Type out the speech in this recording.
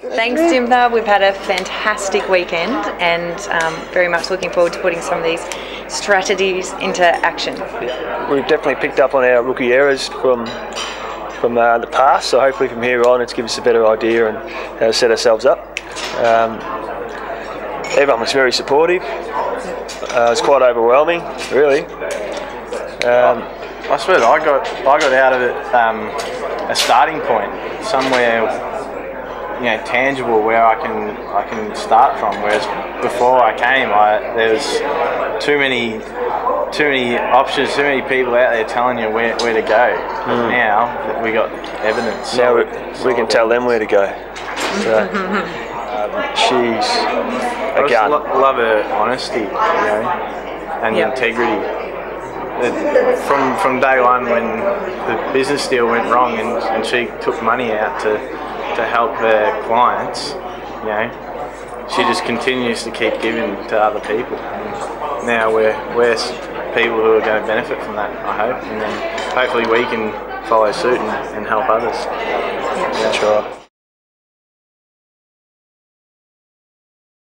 Thanks, Timber. We've had a fantastic weekend and very much looking forward to putting some of these strategies into action. We've definitely picked up on our rookie errors from the past, so hopefully from here on it's given us a better idea and how to set ourselves up. Everyone was very supportive. It's quite overwhelming, really. I suppose I got out of it a starting point somewhere, tangible where I can start from. Whereas before I came, there was too many options, too many people out there telling you where to go. But now we got evidence. Now we can tell them where to go. So, she's a gun. Love her honesty, and integrity. From day one, when the business deal went wrong and she took money out to help her clients, she just continues to keep giving to other people. And now we're people who are going to benefit from that, I hope, and then hopefully we can follow suit and help others. That's right.